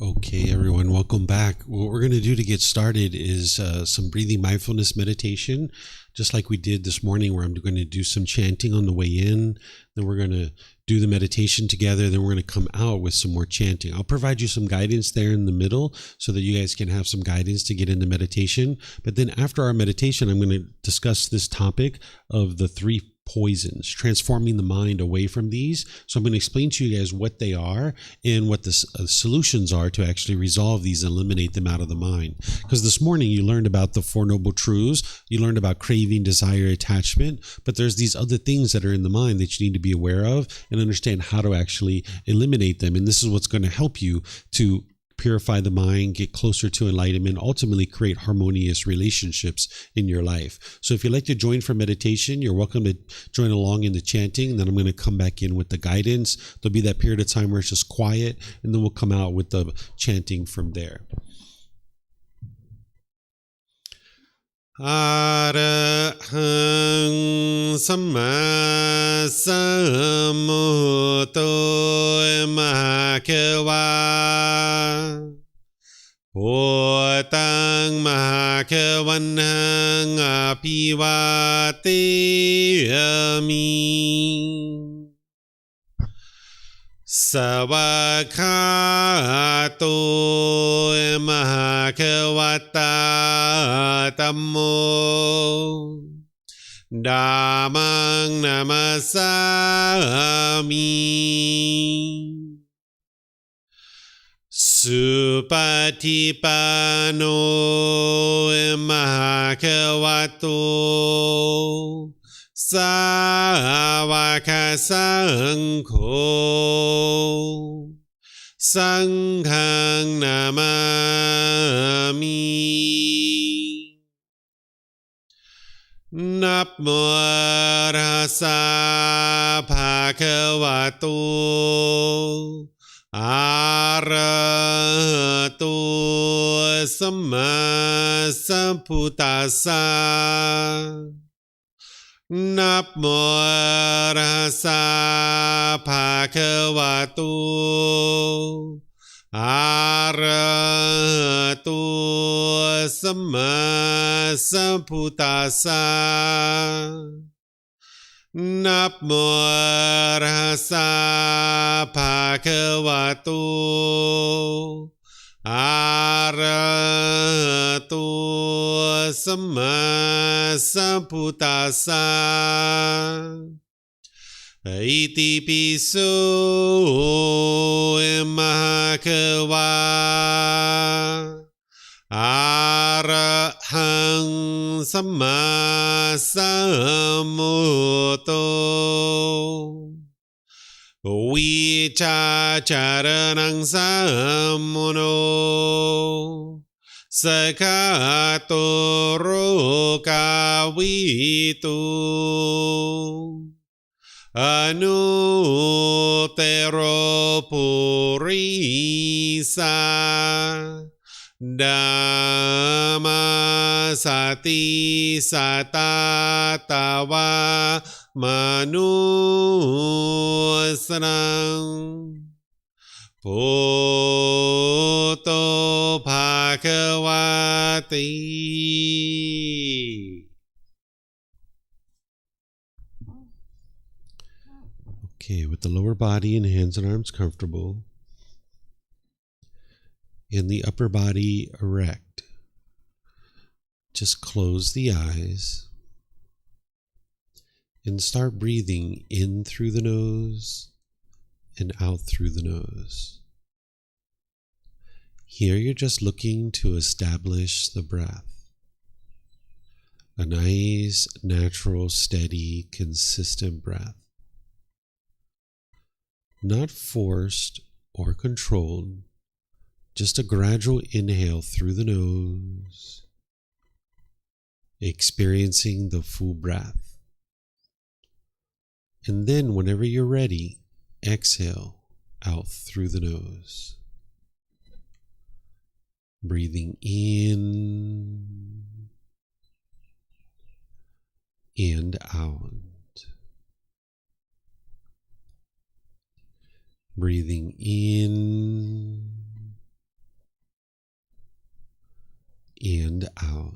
Okay, everyone, welcome back. What we're going to do to get started is some breathing mindfulness meditation, just like we did this morning, where I'm going to do some chanting on the way in. Then we're going to do the meditation together. Then we're going to come out with some more chanting. I'll provide you some guidance there in the middle so that you guys can have some guidance to get into meditation. But then after our meditation, I'm going to discuss this topic of the three poisons, transforming the mind away from these. So I'm going to explain to you guys what they are and what the solutions are to actually resolve these and eliminate them out of the mind. Because this morning you learned about the Four Noble Truths, you learned about craving, desire, attachment, but there's these other things that are in the mind that you need to be aware of and understand how to actually eliminate them. And this is what's going to help you to purify the mind, get closer to enlightenment, ultimately create harmonious relationships in your life. So if you'd like to join for meditation, you're welcome to join along in the chanting. Then I'm going to come back in with the guidance. There'll be that period of time where it's just quiet, and then we'll come out with the chanting from there. Arahang Samma Sambuddho Mahakeva Potang Mahakavanang Apivateyami Savakato Mahakavata Tammo Dhammang Namasami Supatipano Mahakavato Savaka Sangho Sanghang Namami Namo Rasa Bhagavato Arahato Samma Sambuddhassa Namo Rasa Bhagavato Arahato Samma Sambuddhassa Namo Rasa Bhagavato Arahato Samma Sambuddhassa Iti piso Mahakava Arahang Samma Sambuddho Vicacaranang Sammuno Sakato Rokavitu Anutero Purisa Dhamma Sati Satatawa Manusrang Poto Bhagavati. Okay, with the lower body and hands and arms comfortable, and the upper body erect, just close the eyes and start breathing in through the nose and out through the nose. Here you're just looking to establish the breath, a nice, natural, steady, consistent breath. Not forced or controlled, just a gradual inhale through the nose, experiencing the full breath. And then whenever you're ready, exhale out through the nose. Breathing in and out. Breathing in and out.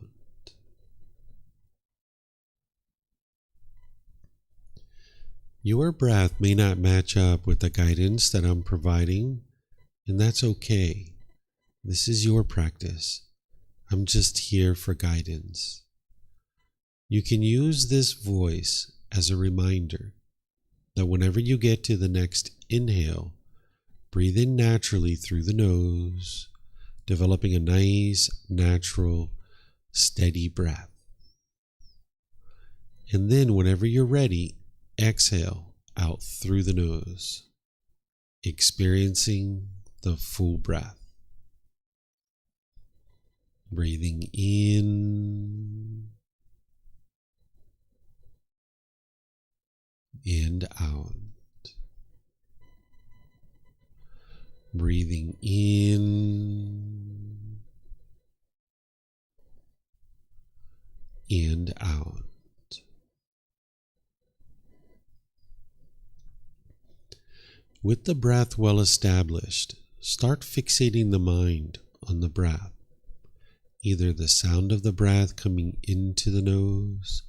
Your breath may not match up with the guidance that I'm providing, and that's okay. This is your practice. I'm just here for guidance. You can use this voice as a reminder that whenever you get to the next inhale, breathe in naturally through the nose, developing a nice, natural, steady breath. And then whenever you're ready, exhale out through the nose, experiencing the full breath. Breathing in and out. Breathing in and out. With the breath well established, start fixating the mind on the breath, either the sound of the breath coming into the nose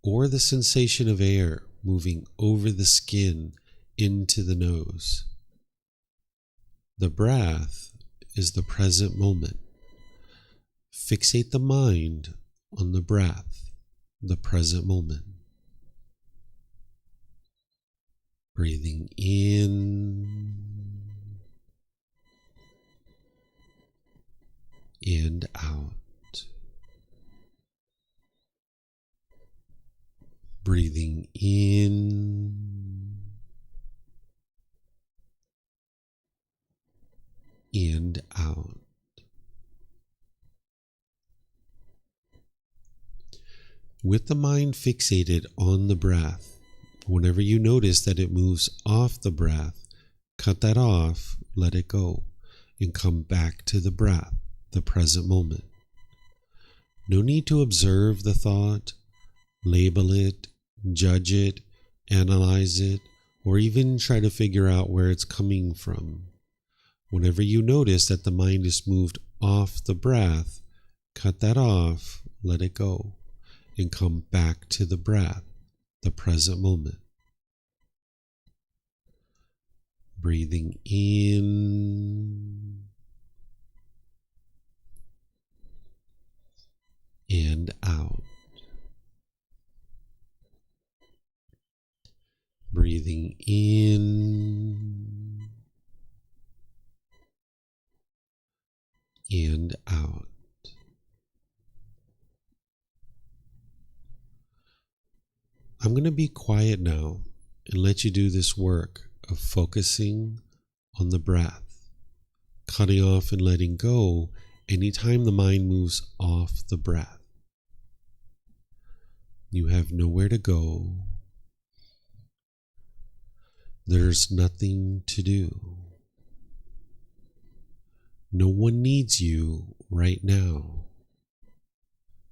or the sensation of air moving over the skin into the nose. The breath is the present moment. Fixate the mind on the breath, the present moment. Breathing in and out. Breathing in and out. With the mind fixated on the breath, whenever you notice that it moves off the breath, cut that off, let it go, and come back to the breath, the present moment. No need to observe the thought, label it, judge it, analyze it, or even try to figure out where it's coming from. Whenever you notice that the mind is moved off the breath, cut that off, let it go, and come back to the breath, the present moment. Breathing in and out. Breathing in and out. I'm going to be quiet now and let you do this work of focusing on the breath, cutting off and letting go anytime the mind moves off the breath. You have nowhere to go. There's nothing to do. No one needs you right now.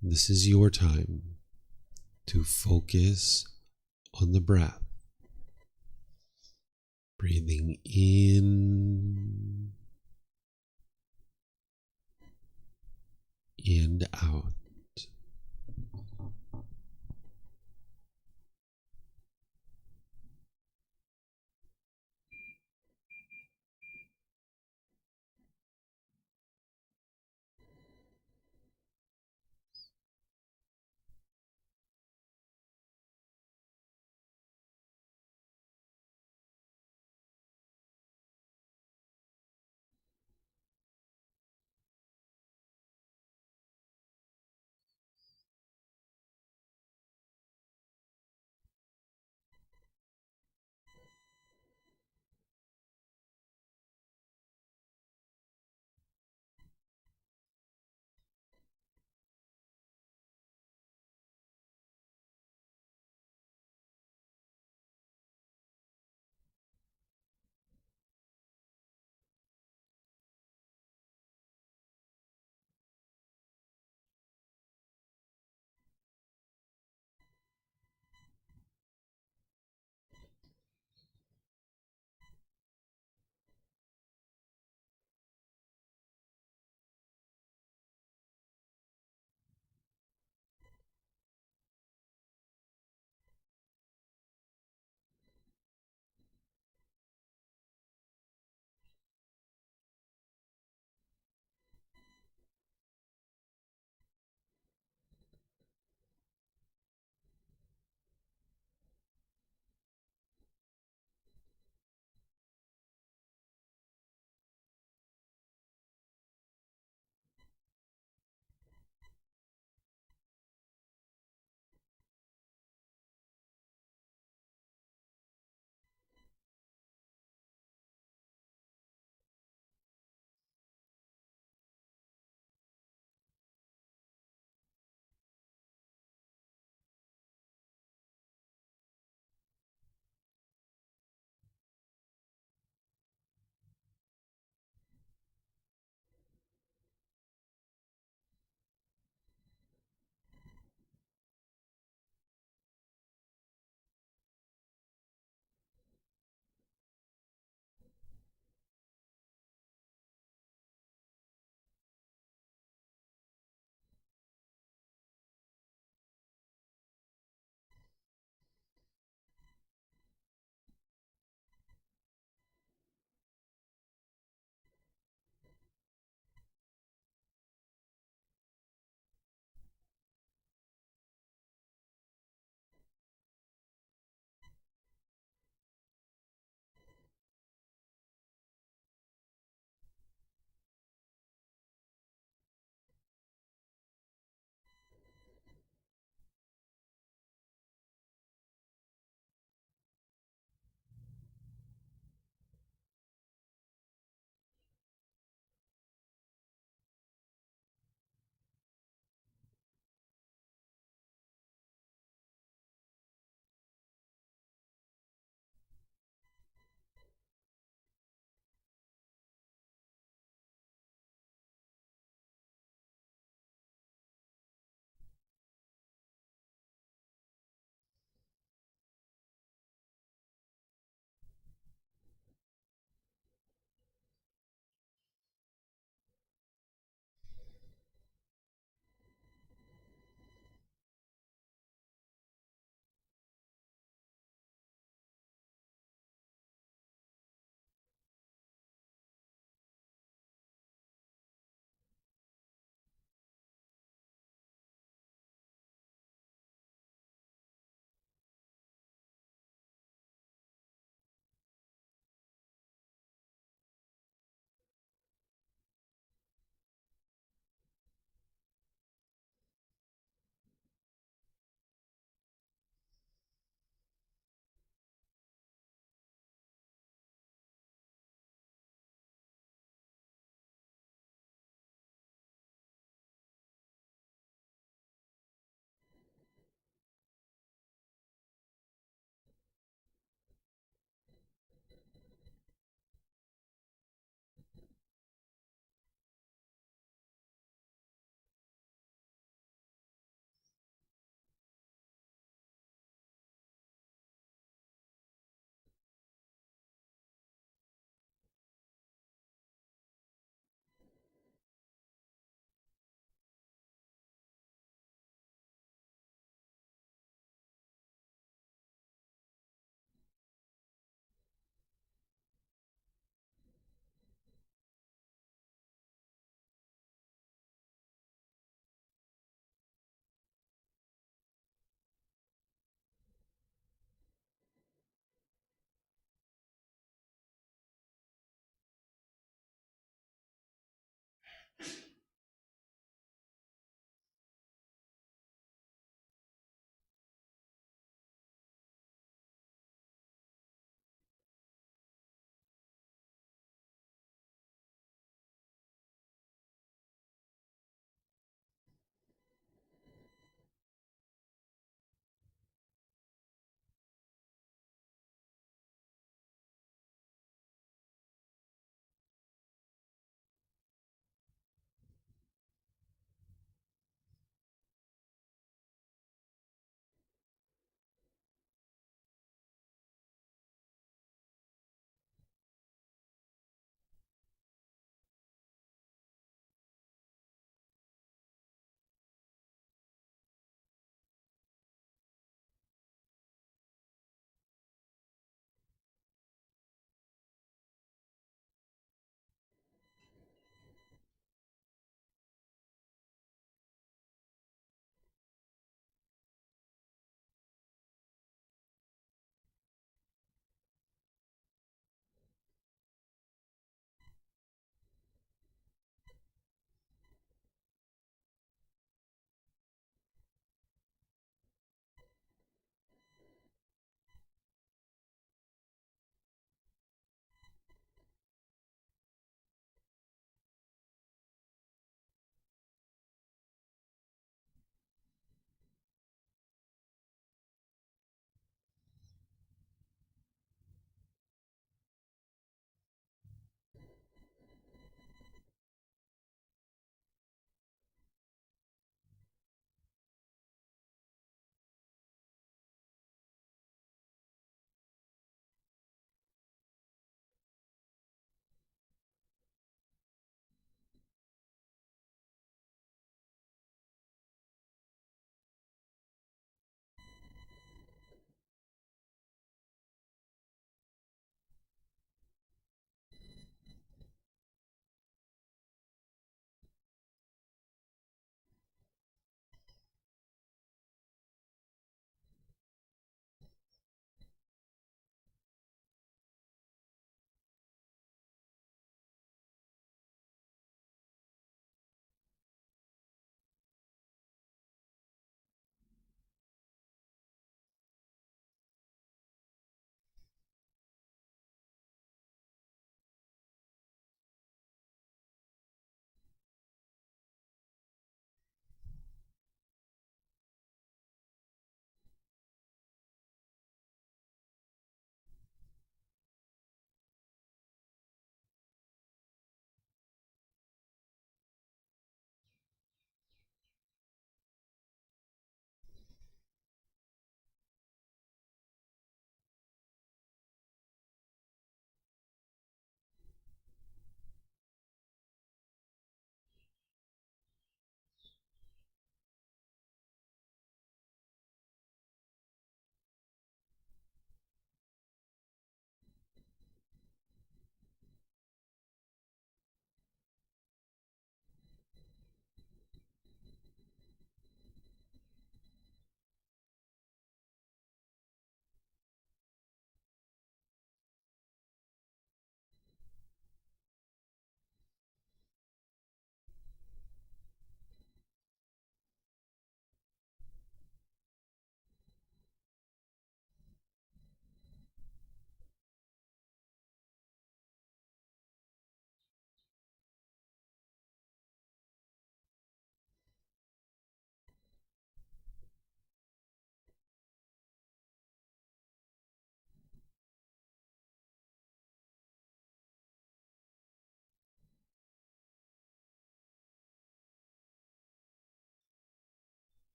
This is your time to focus on the breath. Breathing in and out.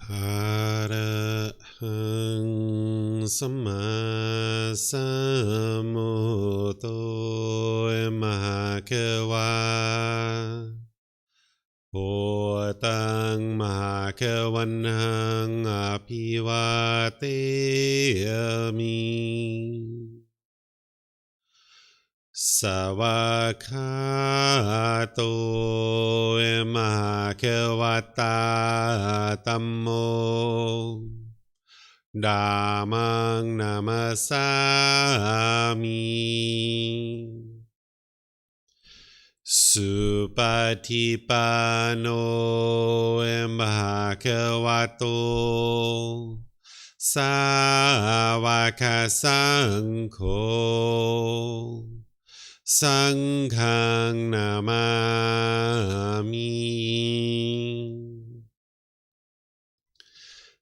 Arahang Samma Sambuddho Mahakawa Potang Mahakawanhang Apivateyami Savakato Mahakawata Tammo Dhammang Namasami Supatipano Mahakavato Savaka Sangho Sanghang Namami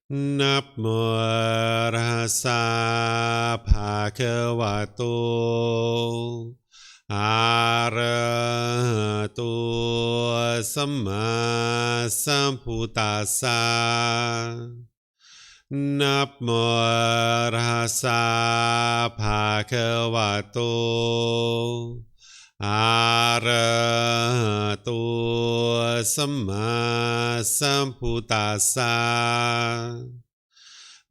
Namo Rasa Bhagavato Arahato Samma Sambuddhassa Namo Rasa Bhagavato Arahato Samma Sambuddhassa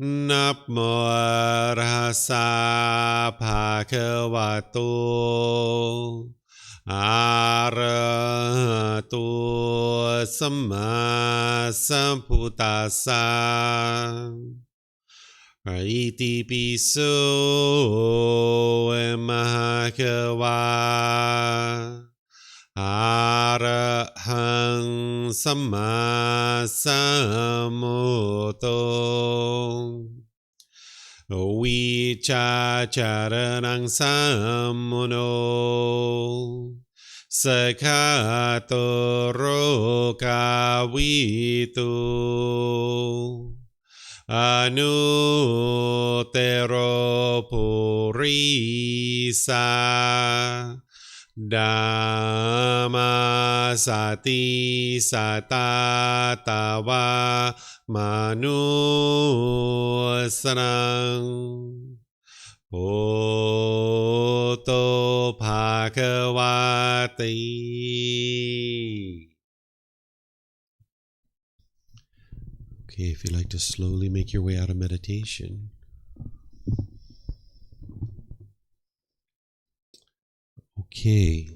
Namo Rasa Bhagavato Arahato Samma Sambuddhassa Iti piso Mahakava Arahang Samma Sambuddho Vichacharanang Sammuno Sakato Rokavitu Anutero Purisa Dhamma Sati Satatava Manusarang Poto Bhagavati. Okay, if you'd like to slowly make your way out of meditation. Okay,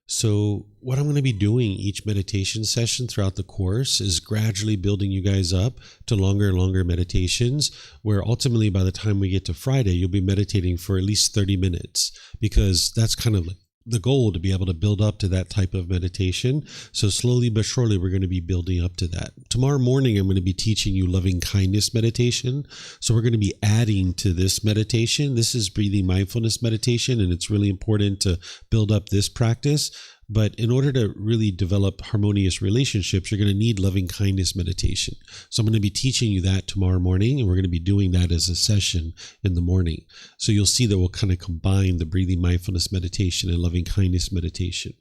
so what I'm going to be doing each meditation session throughout the course is gradually building you guys up to longer and longer meditations, where ultimately by the time we get to Friday, you'll be meditating for at least 30 minutes, because that's kind of the goal, to be able to build up to that type of meditation. So slowly but surely, we're going to be building up to that. Tomorrow morning, I'm going to be teaching you loving kindness meditation. So we're going to be adding to this meditation. This is breathing mindfulness meditation, and it's really important to build up this practice. But in order to really develop harmonious relationships, you're going to need loving kindness meditation. So I'm going to be teaching you that tomorrow morning, and we're going to be doing that as a session in the morning. So you'll see that we'll kind of combine the breathing mindfulness meditation and loving kindness meditation.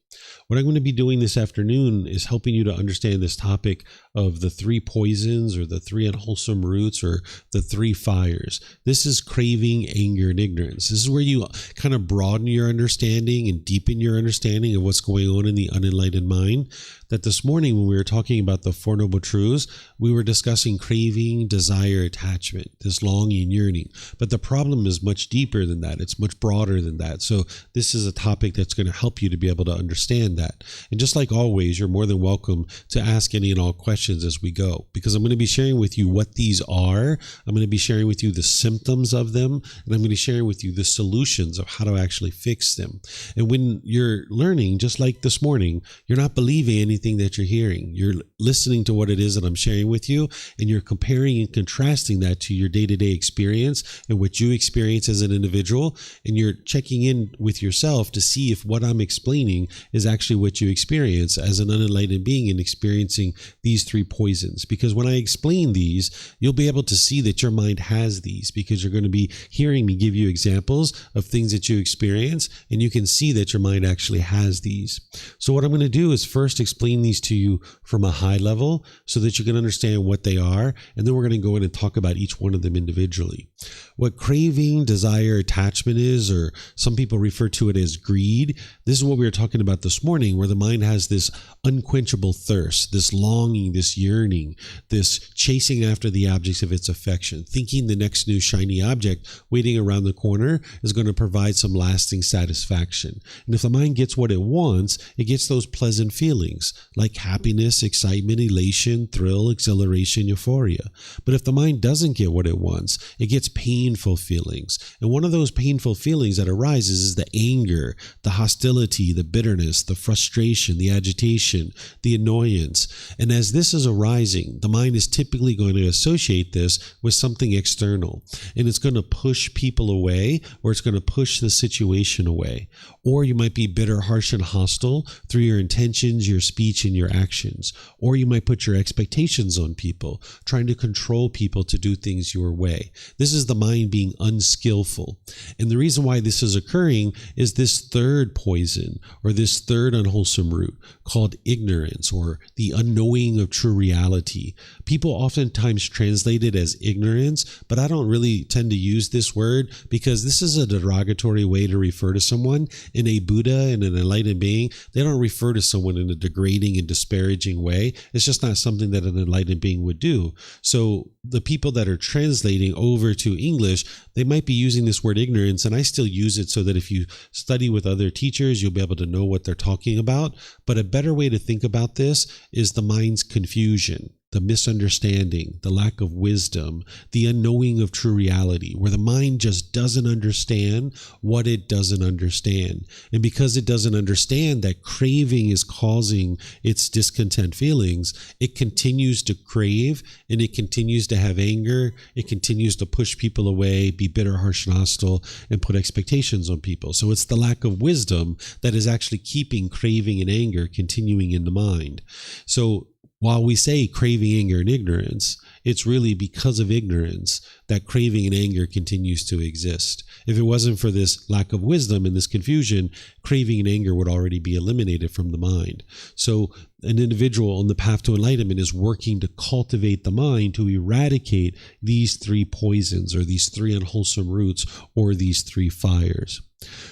What I'm going to be doing this afternoon is helping you to understand this topic of the three poisons, or the three unwholesome roots, or the three fires. This is craving, anger, and ignorance. This is where you kind of broaden your understanding and deepen your understanding of what's going on in the unenlightened mind. That this morning, when we were talking about the Four Noble Truths, we were discussing craving, desire, attachment, this longing, yearning. But the problem is much deeper than that. It's much broader than that. So this is a topic that's going to help you to be able to understand that. And just like always, you're more than welcome to ask any and all questions as we go, because I'm going to be sharing with you what these are. I'm going to be sharing with you the symptoms of them, and I'm going to be sharing with you the solutions of how to actually fix them. And when you're learning, just like this morning, you're not believing anything that you're hearing. You're listening to what it is that I'm sharing with you, and you're comparing and contrasting that to your day-to-day experience and what you experience as an individual, and you're checking in with yourself to see if what I'm explaining is actually what you experience as an unenlightened being in experiencing these three poisons. Because when I explain these, you'll be able to see that your mind has these, because you're going to be hearing me give you examples of things that you experience, and you can see that your mind actually has these. So what I'm going to do is first explain these to you from a high level so that you can understand what they are, and then we're going to go in and talk about each one of them individually. What craving, desire, attachment is, or some people refer to it as greed, this is what we were talking about this morning, where the mind has this unquenchable thirst, this longing, this yearning, this chasing after the objects of its affection, thinking the next new shiny object waiting around the corner is going to provide some lasting satisfaction. And if the mind gets what it wants, it gets those pleasant feelings like happiness, excitement, elation, thrill, exhilaration, euphoria. But if the mind doesn't get what it wants, it gets painful feelings. And one of those painful feelings that arises is the anger, the hostility, the bitterness, the frustration, the agitation, the annoyance. And as this is arising, the mind is typically going to associate this with something external. And it's going to push people away, or it's going to push the situation away. Or you might be bitter, harsh, and hostile through your intentions, your speech, and your actions. Or you might put your expectations on people, trying to control people to do things your way. This is the mind being unskillful. And the reason why this is occurring is this third poison, or this third unwholesome root, called ignorance, or the unknowing of true reality. People oftentimes translate it as ignorance, but I don't really tend to use this word because this is a derogatory way to refer to someone. In a Buddha and an enlightened being, they don't refer to someone in a degrading and disparaging way. It's just not something that an enlightened being would do. So the people that are translating over to English, they might be using this word ignorance, and I still use it so that if you study with other teachers, you'll be able to know what they're talking about. But a better way to think about this is the mind's confusion, the misunderstanding, the lack of wisdom, the unknowing of true reality, where the mind just doesn't understand what it doesn't understand. And because it doesn't understand that craving is causing its discontent feelings, it continues to crave, and it continues to have anger. It continues to push people away, be bitter, harsh, and hostile, and put expectations on people. So it's the lack of wisdom that is actually keeping craving and anger continuing in the mind. So while we say craving, anger, and ignorance, it's really because of ignorance that craving and anger continues to exist. If it wasn't for this lack of wisdom and this confusion, craving and anger would already be eliminated from the mind. So an individual on the path to enlightenment is working to cultivate the mind to eradicate these three poisons, or these three unwholesome roots, or these three fires.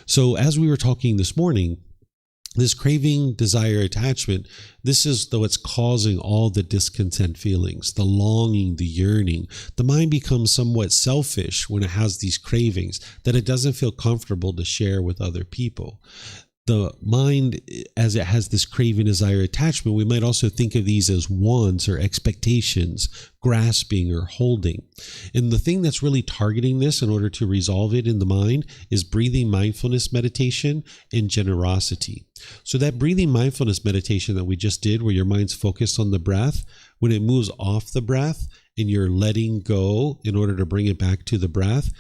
So as we were talking this morning, this craving, desire, attachment, this is what's causing all the discontent feelings, the longing, the yearning. The mind becomes somewhat selfish when it has these cravings that it doesn't feel comfortable to share with other people. The mind, as it has this craving, desire, attachment, we might also think of these as wants or expectations, grasping or holding. And the thing that's really targeting this in order to resolve it in the mind is breathing mindfulness meditation and generosity. So that breathing mindfulness meditation that we just did, where your mind's focused on the breath, when it moves off the breath and you're letting go in order to bring it back to the breath,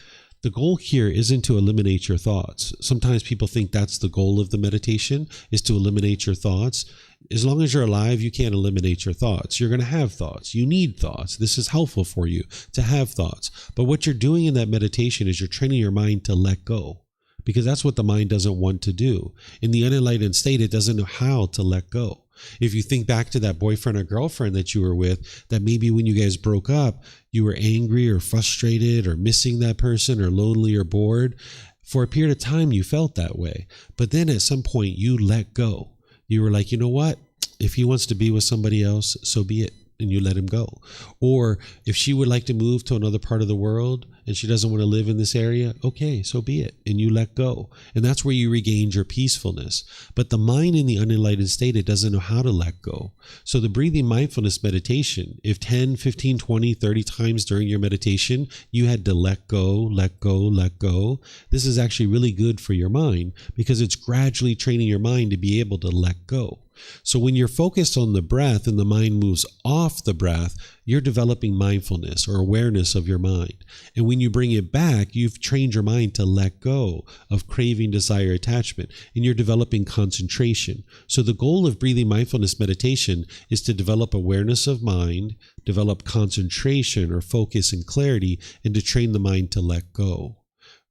the goal here isn't to eliminate your thoughts. Sometimes people think that's the goal of the meditation, is to eliminate your thoughts. As long as you're alive, you can't eliminate your thoughts. You're going to have thoughts. You need thoughts. This is helpful for you to have thoughts. But what you're doing in that meditation is you're training your mind to let go, because that's what the mind doesn't want to do. In the unenlightened state, it doesn't know how to let go. If you think back to that boyfriend or girlfriend that you were with, that maybe when you guys broke up, you were angry or frustrated or missing that person or lonely or bored. For a period of time, you felt that way. But then at some point, you let go. You were like, you know what? If he wants to be with somebody else, so be it. And you let him go. Or if she would like to move to another part of the world and she doesn't want to live in this area, okay, so be it. And you let go. And that's where you regained your peacefulness. But the mind in the unenlightened state, it doesn't know how to let go. So the breathing mindfulness meditation, if 10, 15, 20, 30 times during your meditation, you had to let go, let go, let go, this is actually really good for your mind, because it's gradually training your mind to be able to let go. So when you're focused on the breath and the mind moves off the breath, you're developing mindfulness or awareness of your mind. And when you bring it back, you've trained your mind to let go of craving, desire, attachment, and you're developing concentration. So the goal of breathing mindfulness meditation is to develop awareness of mind, develop concentration or focus and clarity, and to train the mind to let go.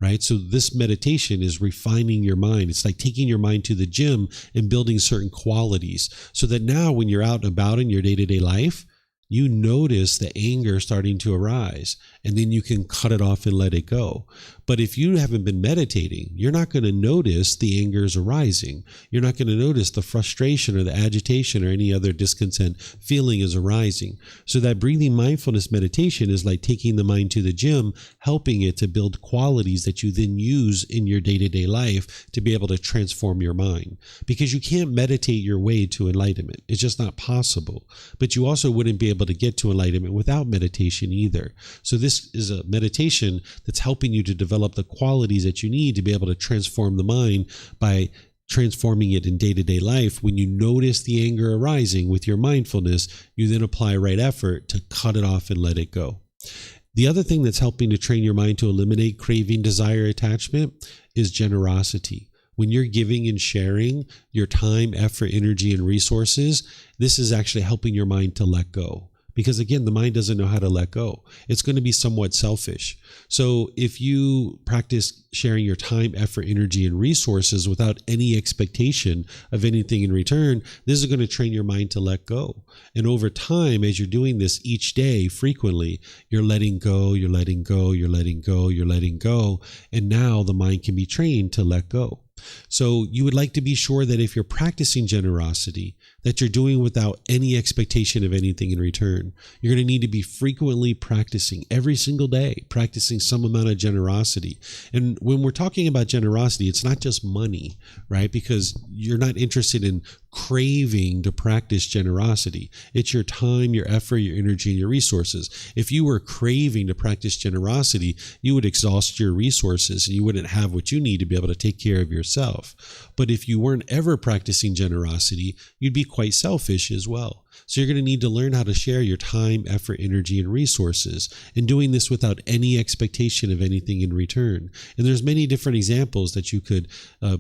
Right? So this meditation is refining your mind. It's like taking your mind to the gym and building certain qualities so that now when you're out and about in your day-to-day life, you notice the anger starting to arise, and then you can cut it off and let it go. But if you haven't been meditating, you're not going to notice the anger is arising. You're not going to notice the frustration or the agitation or any other discontent feeling is arising. So that breathing mindfulness meditation is like taking the mind to the gym, helping it to build qualities that you then use in your day-to-day life to be able to transform your mind. Because you can't meditate your way to enlightenment. It's just not possible. But you also wouldn't be able to get to enlightenment without meditation either. So this is a meditation that's helping you to develop the qualities that you need to be able to transform the mind by transforming it in day-to-day life. When you notice the anger arising with your mindfulness, you then apply right effort to cut it off and let it go. The other thing that's helping to train your mind to eliminate craving, desire, attachment is generosity. When you're giving and sharing your time, effort, energy, and resources, this is actually helping your mind to let go. Because again, the mind doesn't know how to let go. It's going to be somewhat selfish. So if you practice sharing your time, effort, energy, and resources without any expectation of anything in return, this is going to train your mind to let go. And over time, as you're doing this each day frequently, you're letting go, you're letting go, you're letting go, you're letting go. And now the mind can be trained to let go. So you would like to be sure that if you're practicing generosity, that you're doing without any expectation of anything in return. You're going to need to be frequently practicing every single day, practicing some amount of generosity. And when we're talking about generosity, it's not just money, right? Because you're not interested in craving to practice generosity. It's your time, your effort, your energy, and your resources. If you were craving to practice generosity, you would exhaust your resources and you wouldn't have what you need to be able to take care of yourself. But if you weren't ever practicing generosity, you'd be quite selfish as well. So you're going to need to learn how to share your time, effort, energy, and resources, and doing this without any expectation of anything in return. And there's many different examples that you could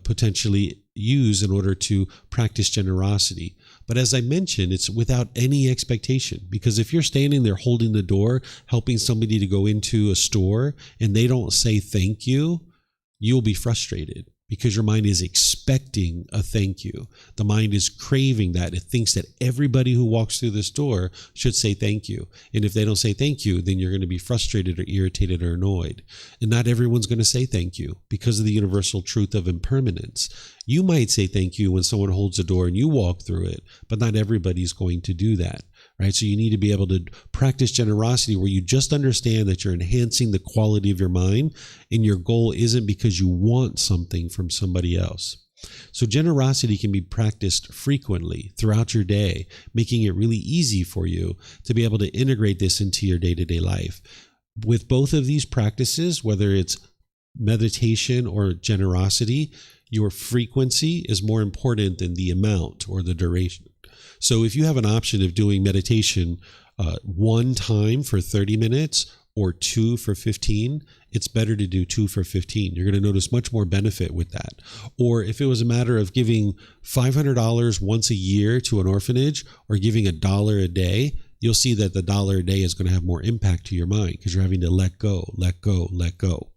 potentially use in order to practice generosity. But as I mentioned, it's without any expectation, because if you're standing there holding the door, helping somebody to go into a store, and they don't say thank you, you'll be frustrated. Because your mind is expecting a thank you. The mind is craving that. It thinks that everybody who walks through this door should say thank you. And if they don't say thank you, then you're going to be frustrated or irritated or annoyed. And not everyone's going to say thank you because of the universal truth of impermanence. You might say thank you when someone holds a door and you walk through it, but not everybody's going to do that. Right? So you need to be able to practice generosity where you just understand that you're enhancing the quality of your mind, and your goal isn't because you want something from somebody else. So generosity can be practiced frequently throughout your day, making it really easy for you to be able to integrate this into your day-to-day life. With both of these practices, whether it's meditation or generosity, your frequency is more important than the amount or the duration. So if you have an option of doing meditation one time for 30 minutes or 2 for 15, it's better to do 2 for 15. You're going to notice much more benefit with that. Or if it was a matter of giving $500 once a year to an orphanage or giving $1 a day, you'll see that the $1 a day is going to have more impact to your mind because you're having to let go, let go, let go.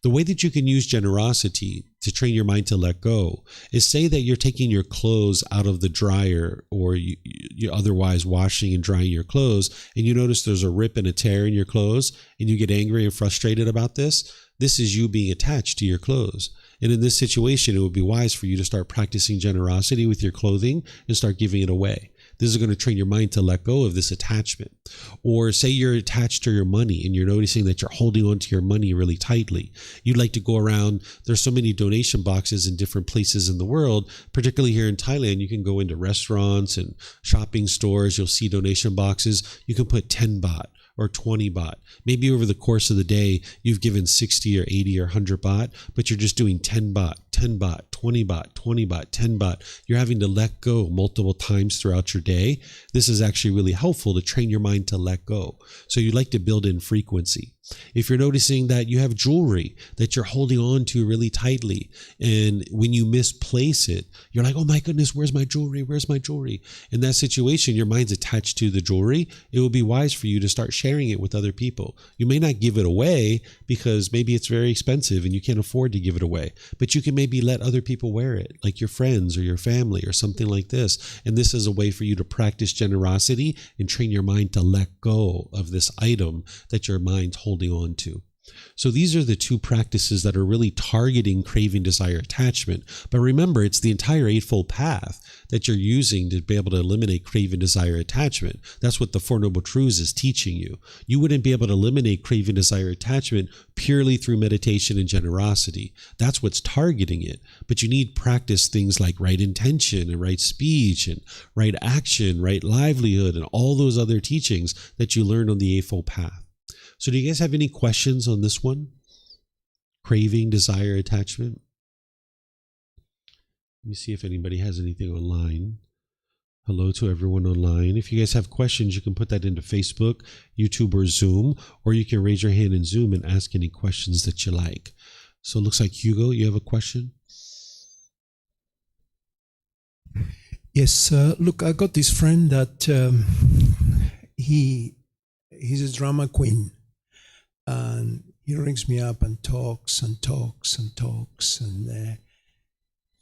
The way that you can use generosity to train your mind to let go is, say that you're taking your clothes out of the dryer, or you're otherwise washing and drying your clothes, and you notice there's a rip and a tear in your clothes, and you get angry and frustrated about this. This is you being attached to your clothes. And in this situation, it would be wise for you to start practicing generosity with your clothing and start giving it away. This is going to train your mind to let go of this attachment. Or say you're attached to your money and you're noticing that you're holding on to your money really tightly. You'd like to go around. There's so many donation boxes in different places in the world, particularly here in Thailand. You can go into restaurants and shopping stores. You'll see donation boxes. You can put 10 baht or 20 baht. Maybe over the course of the day, you've given 60 or 80 or 100 baht, but you're just doing 10 baht, 10 baht, 20 baht, 20 baht, 10 baht. You're having to let go multiple times throughout your day. This is actually really helpful to train your mind to let go. So you like to build in frequency. If you're noticing that you have jewelry that you're holding on to really tightly, and when you misplace it, you're like, oh my goodness, where's my jewelry? Where's my jewelry? In that situation, your mind's attached to the jewelry. It would be wise for you to start sharing it with other people. You may not give it away because maybe it's very expensive and you can't afford to give it away, but you can maybe let other people wear it, like your friends or your family or something like this. And this is a way for you to practice generosity and train your mind to let go of this item that your mind's holding on to. So these are the two practices that are really targeting craving, desire, attachment. But remember, it's the entire Eightfold Path that you're using to be able to eliminate craving, desire, attachment. That's what the Four Noble Truths is teaching you. You wouldn't be able to eliminate craving, desire, attachment purely through meditation and generosity. That's what's targeting it. But you need practice things like right intention and right speech and right action, right livelihood, and all those other teachings that you learn on the Eightfold Path. So do you guys have any questions on this one? Craving, desire, attachment? Let me see if anybody has anything online. Hello to everyone online. If you guys have questions, you can put that into Facebook, YouTube, or Zoom, or you can raise your hand in Zoom and ask any questions that you like. So it looks like Hugo, you have a question? Yes, look, I got this friend that he's a drama queen. And he rings me up and talks and talks and talks, and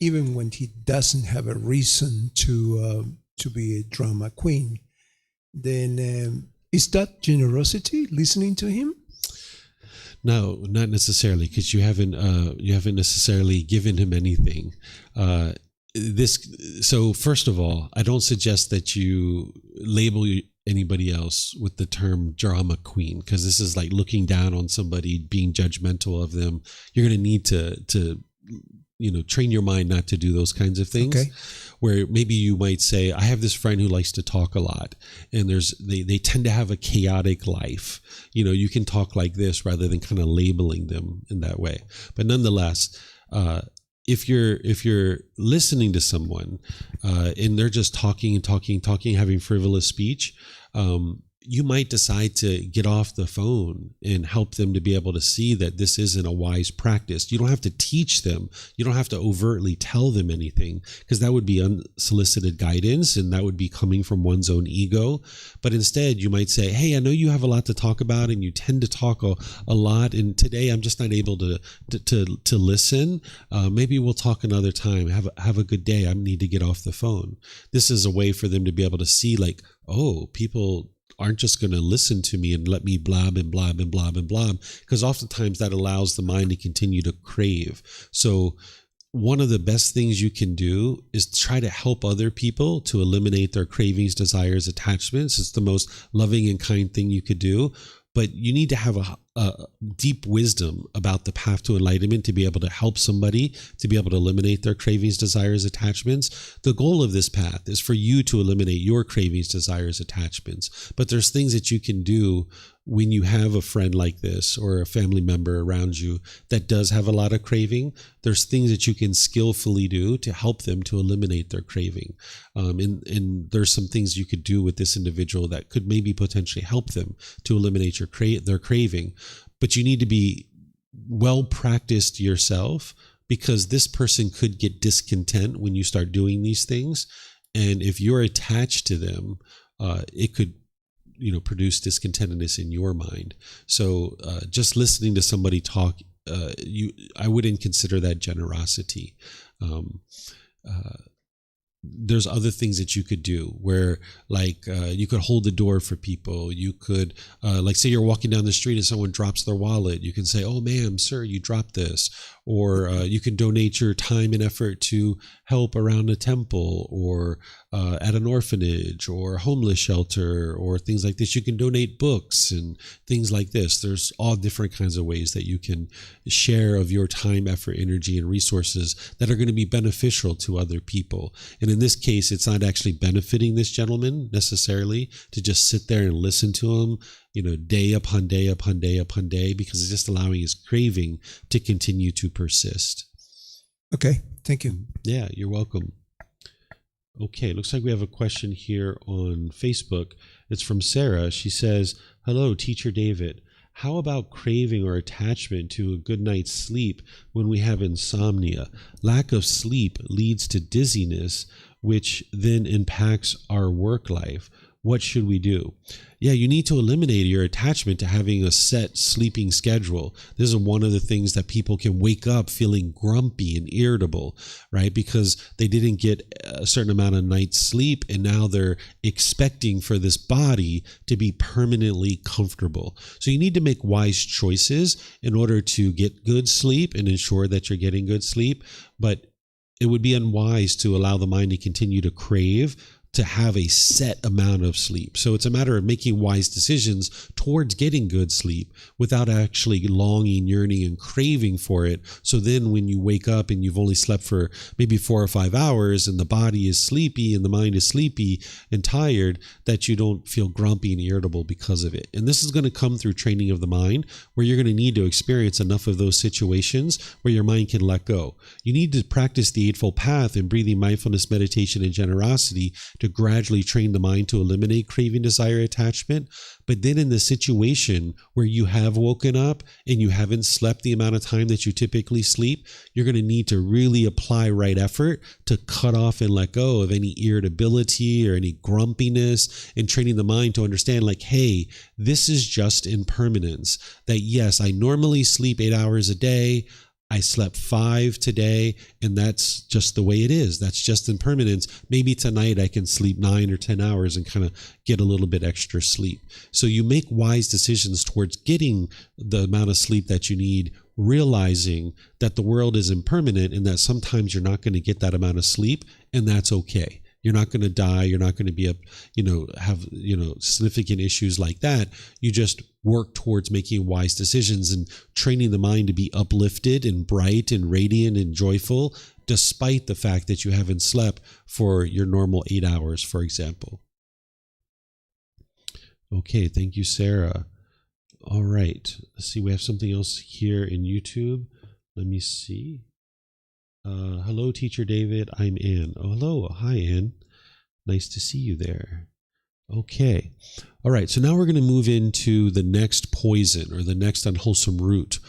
even when he doesn't have a reason to be a drama queen, then is that generosity? Listening to him? No, not necessarily, because you haven't necessarily given him anything. So first of all, I don't suggest that you label anybody else with the term drama queen, because this is like looking down on somebody, being judgmental of them. You're going to need to train your mind not to do those kinds of things. Okay. Where maybe you might say, I have this friend who likes to talk a lot, and they tend to have a chaotic life. You can talk like this rather than kind of labeling them in that way. But nonetheless, if you're listening to someone and they're just talking, having frivolous speech, you might decide to get off the phone and help them to be able to see that this isn't a wise practice. You don't have to teach them. You don't have to overtly tell them anything, because that would be unsolicited guidance and that would be coming from one's own ego. But instead, you might say, hey, I know you have a lot to talk about and you tend to talk a lot, and today I'm just not able to listen. Maybe we'll talk another time. Have a good day. I need to get off the phone. This is a way for them to be able to see, like, oh, people aren't just going to listen to me and let me blob and blob and blob and blob, because oftentimes that allows the mind to continue to crave. So one of the best things you can do is try to help other people to eliminate their cravings, desires, attachments. It's the most loving and kind thing you could do. But you need to have a deep wisdom about the path to enlightenment to be able to help somebody to be able to eliminate their cravings, desires, attachments. The goal of this path is for you to eliminate your cravings, desires, attachments. But there's things that you can do when you have a friend like this or a family member around you that does have a lot of craving. There's things that you can skillfully do to help them to eliminate their craving. And there's some things you could do with this individual that could maybe potentially help them to eliminate their craving. But you need to be well practiced yourself, because this person could get discontent when you start doing these things. And if you're attached to them, it could produce discontentedness in your mind. So just listening to somebody talk, I wouldn't consider that generosity. There's other things that you could do where, like, you could hold the door for people. You could, like, say you're walking down the street and someone drops their wallet. You can say, oh, ma'am, sir, you dropped this. Or you can donate your time and effort to help around a temple or at an orphanage or a homeless shelter or things like this. You can donate books and things like this. There's all different kinds of ways that you can share of your time, effort, energy, and resources that are going to be beneficial to other people. And in this case, it's not actually benefiting this gentleman necessarily to just sit there and listen to him, day upon day upon day upon day, because it's just allowing his craving to continue to persist. Okay. Thank you. Yeah, you're welcome. Okay, looks like we have a question here on Facebook. It's from Sarah. She says, "Hello, Teacher David. How about craving or attachment to a good night's sleep when we have insomnia? Lack of sleep leads to dizziness, which then impacts our work life. What should we do?" Yeah, you need to eliminate your attachment to having a set sleeping schedule. This is one of the things that people can wake up feeling grumpy and irritable, right? Because they didn't get a certain amount of night's sleep, and now they're expecting for this body to be permanently comfortable. So you need to make wise choices in order to get good sleep and ensure that you're getting good sleep. But it would be unwise to allow the mind to continue to crave to have a set amount of sleep. So it's a matter of making wise decisions towards getting good sleep without actually longing, yearning, and craving for it. So then when you wake up and you've only slept for maybe 4 or 5 hours and the body is sleepy and the mind is sleepy and tired, that you don't feel grumpy and irritable because of it. And this is going to come through training of the mind, where you're going to need to experience enough of those situations where your mind can let go. You need to practice the Eightfold Path and breathing, mindfulness, meditation, and generosity to gradually train the mind to eliminate craving, desire, attachment. But then in the situation where you have woken up and you haven't slept the amount of time that you typically sleep, you're going to need to really apply right effort to cut off and let go of any irritability or any grumpiness, and training the mind to understand, like, hey, this is just impermanence. That yes, I normally sleep 8 hours a day. I slept 5 today, and that's just the way it is. That's just impermanence. Maybe tonight I can sleep 9 or 10 hours and kind of get a little bit extra sleep. So you make wise decisions towards getting the amount of sleep that you need, realizing that the world is impermanent and that sometimes you're not going to get that amount of sleep, and that's okay. You're not going to die. You're not going to be have significant issues like that. You just work towards making wise decisions and training the mind to be uplifted and bright and radiant and joyful, despite the fact that you haven't slept for your normal 8 hours, for example. Okay, thank you, Sarah. All right, let's see. We have something else here in YouTube. Let me see. Hello, Teacher David. I'm Ann. Oh, hello. Hi, Ann. Nice to see you there. Okay. All right. So now we're going to move into the next poison, or the next unwholesome root.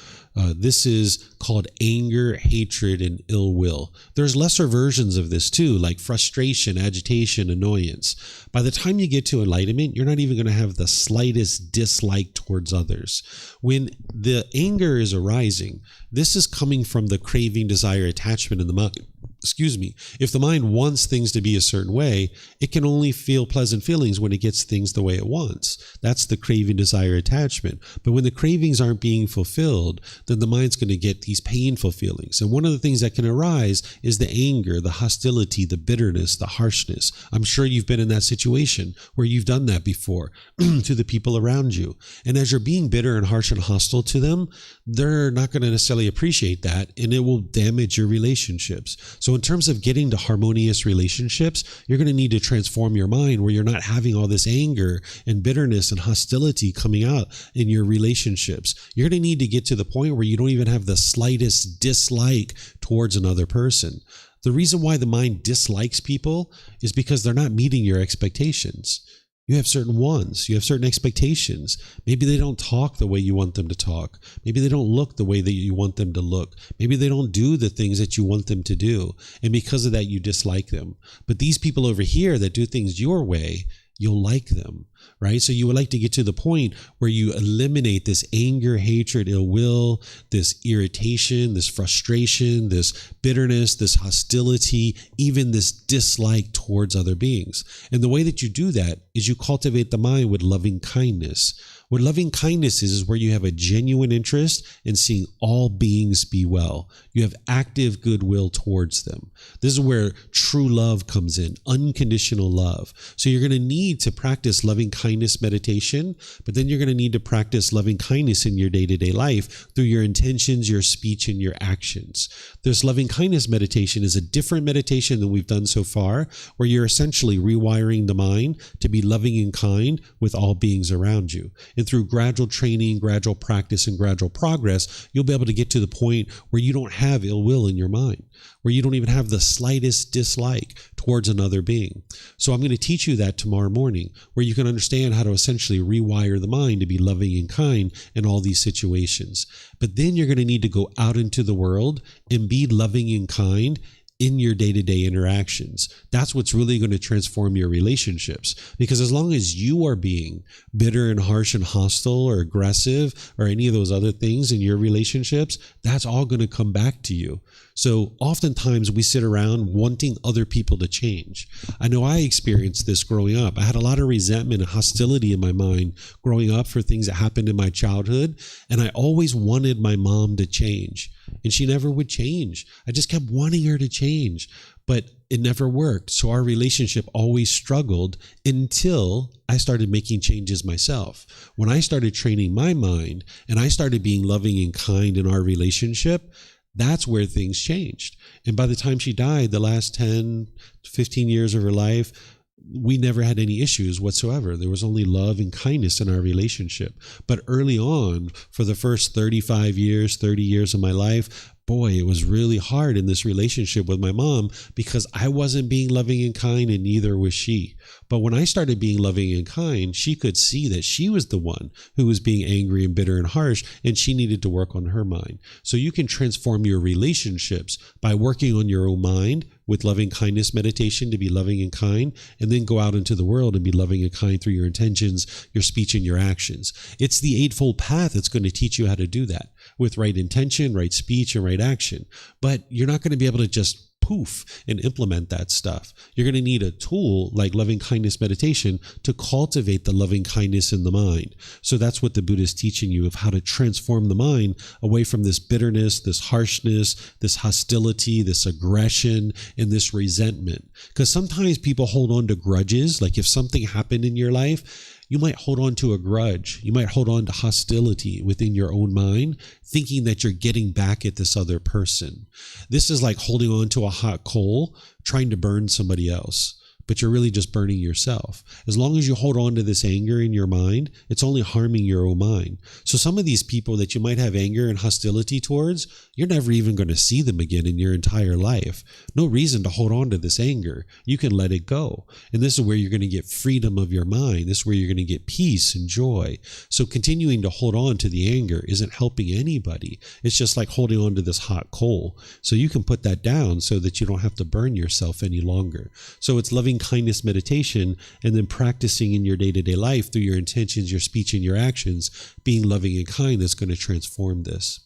This is called anger, hatred, and ill will. There's lesser versions of this too, like frustration, agitation, annoyance. By the time you get to enlightenment, you're not even going to have the slightest dislike towards others. When the anger is arising, this is coming from the craving, desire, attachment in the mind. If the mind wants things to be a certain way, it can only feel pleasant feelings when it gets things the way it wants. That's the craving, desire, attachment. But when the cravings aren't being fulfilled, then the mind's going to get these painful feelings. And one of the things that can arise is the anger, the hostility, the bitterness, the harshness. I'm sure you've been in that situation where you've done that before to the people around you. And as you're being bitter and harsh and hostile to them, they're not going to necessarily appreciate that, and it will damage your relationships. So in terms of getting to harmonious relationships, you're going to need to transform your mind where you're not having all this anger and bitterness and hostility coming out in your relationships. You're going to need to get to the point where you don't even have the slightest dislike towards another person. The reason why the mind dislikes people is because they're not meeting your expectations. You have certain wants. You have certain expectations. Maybe they don't talk the way you want them to talk. Maybe they don't look the way that you want them to look. Maybe they don't do the things that you want them to do. And because of that, you dislike them. But these people over here that do things your way, you'll like them, right? So you would like to get to the point where you eliminate this anger, hatred, ill will, this irritation, this frustration, this bitterness, this hostility, even this dislike towards other beings. And the way that you do that is you cultivate the mind with loving kindness. What loving kindness is where you have a genuine interest in seeing all beings be well. You have active goodwill towards them. This is where true love comes in, unconditional love. So you're going to need to practice loving kindness meditation, but then you're going to need to practice loving kindness in your day-to-day life through your intentions, your speech, and your actions. This loving kindness meditation is a different meditation than we've done so far, where you're essentially rewiring the mind to be loving and kind with all beings around you. And through gradual training, gradual practice, and gradual progress, you'll be able to get to the point where you don't have ill will in your mind, where you don't even have the slightest dislike towards another being. So I'm going to teach you that tomorrow morning, where you can understand how to essentially rewire the mind to be loving and kind in all these situations. But then you're going to need to go out into the world and be loving and kind in your day-to-day interactions. That's what's really going to transform your relationships. Because as long as you are being bitter and harsh and hostile or aggressive or any of those other things in your relationships, that's all going to come back to you. So oftentimes we sit around wanting other people to change. I know I experienced this growing up. I had a lot of resentment and hostility in my mind growing up for things that happened in my childhood. And I always wanted my mom to change. And she never would change. I just kept wanting her to change, but it never worked. So our relationship always struggled until I started making changes myself. When I started training my mind and I started being loving and kind in our relationship, that's where things changed. And by the time she died, the last 10, 15 years of her life, we never had any issues whatsoever. There was only love and kindness in our relationship. But early on, for the first 35 years, 30 years of my life, boy, it was really hard in this relationship with my mom because I wasn't being loving and kind and neither was she. But when I started being loving and kind, she could see that she was the one who was being angry and bitter and harsh, and she needed to work on her mind. So you can transform your relationships by working on your own mind with loving kindness meditation to be loving and kind, and then go out into the world and be loving and kind through your intentions, your speech, and your actions. It's the Eightfold Path that's going to teach you how to do that with right intention, right speech, and right action. But you're not going to be able to just poof and implement that stuff. You're going to need a tool like loving kindness meditation to cultivate the loving kindness in the mind. So that's what the Buddha is teaching you, of how to transform the mind away from this bitterness, this harshness, this hostility, this aggression, and this resentment. Because sometimes people hold on to grudges. Like if something happened in your life, you might hold on to a grudge. You might hold on to hostility within your own mind, thinking that you're getting back at this other person. This is like holding on to a hot coal, trying to burn somebody else, but you're really just burning yourself. As long as you hold on to this anger in your mind, it's only harming your own mind. So some of these people that you might have anger and hostility towards, you're never even going to see them again in your entire life. No reason to hold on to this anger. You can let it go. And this is where you're going to get freedom of your mind. This is where you're going to get peace and joy. So continuing to hold on to the anger isn't helping anybody. It's just like holding on to this hot coal. So you can put that down so that you don't have to burn yourself any longer. So it's loving kindness meditation, and then practicing in your day-to-day life through your intentions, your speech, and your actions, being loving and kind, that's going to transform this.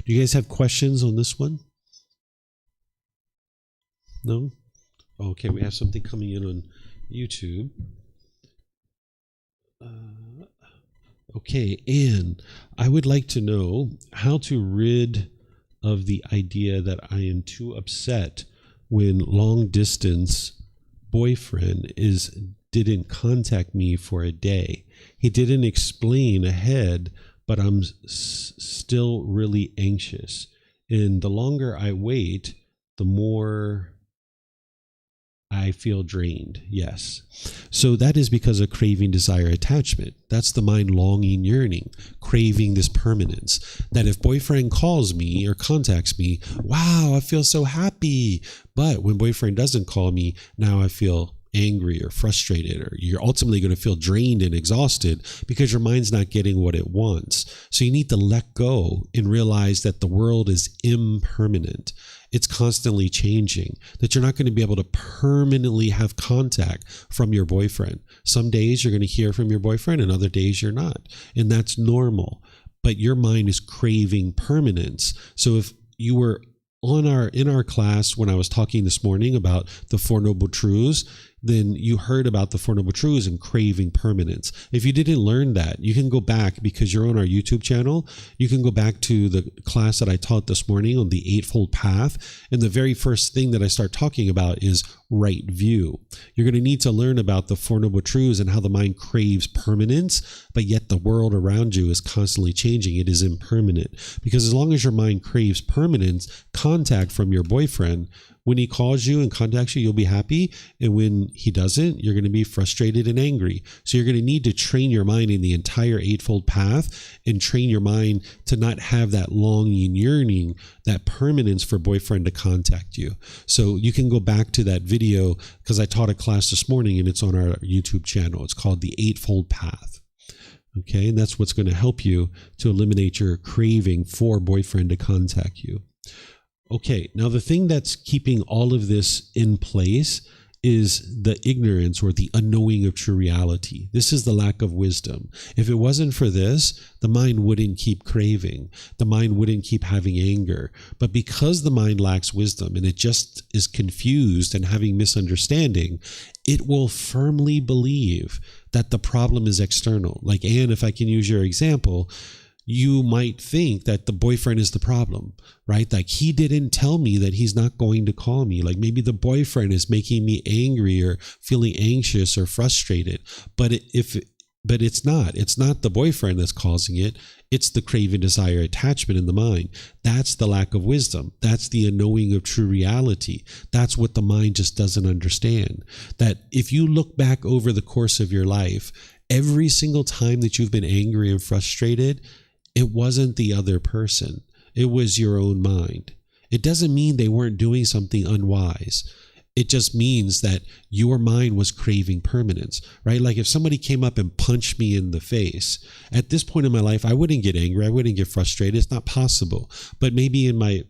Do you guys have questions on this one? No? Okay, we have something coming in on YouTube. Okay, Anne, I would like to know how to rid of the idea that I am too upset when long distance boyfriend didn't contact me for a day. He didn't explain ahead, but I'm still really anxious. And the longer I wait, the more I feel drained. Yes. So that is because of craving, desire, attachment. That's the mind longing, yearning, craving this permanence. That if boyfriend calls me or contacts me, wow, I feel so happy. But when boyfriend doesn't call me, now I feel angry or frustrated, or you're ultimately going to feel drained and exhausted because your mind's not getting what it wants. So you need to let go and realize that the world is impermanent. It's constantly changing, that you're not going to be able to permanently have contact from your boyfriend. Some days you're going to hear from your boyfriend and other days you're not. And that's normal. But your mind is craving permanence. So if you were in our class when I was talking this morning about the Four Noble Truths, then you heard about the Four Noble Truths and craving permanence. If you didn't learn that, you can go back, because you're on our YouTube channel, you can go back to the class that I taught this morning on the Eightfold Path. And the very first thing that I start talking about is right view. You're going to need to learn about the Four Noble Truths and how the mind craves permanence, but yet the world around you is constantly changing. It is impermanent. Because as long as your mind craves permanence, contact from your boyfriend, when he calls you and contacts you, you'll be happy. And when he doesn't, you're going to be frustrated and angry. So you're going to need to train your mind in the entire Eightfold Path and train your mind to not have that longing, yearning, that permanence for boyfriend to contact you. So you can go back to that video, because I taught a class this morning and it's on our YouTube channel. It's called the Eightfold Path. Okay, and that's what's going to help you to eliminate your craving for boyfriend to contact you. Okay, now the thing that's keeping all of this in place is the ignorance or the unknowing of true reality. This is the lack of wisdom. If it wasn't for this, the mind wouldn't keep craving. The mind wouldn't keep having anger. But because the mind lacks wisdom and it just is confused and having misunderstanding, it will firmly believe that the problem is external. Like, Anne, if I can use your example, you might think that the boyfriend is the problem, right? Like, he didn't tell me that he's not going to call me. Like, maybe the boyfriend is making me angry or feeling anxious or frustrated. But it's not. It's not the boyfriend that's causing it. It's the craving, desire, attachment in the mind. That's the lack of wisdom. That's the unknowing of true reality. That's what the mind just doesn't understand. That if you look back over the course of your life, every single time that you've been angry and frustrated, it wasn't the other person. It was your own mind. It doesn't mean they weren't doing something unwise. It just means that your mind was craving permanence, right? Like, if somebody came up and punched me in the face, at this point in my life, I wouldn't get angry. I wouldn't get frustrated. It's not possible. But maybe in my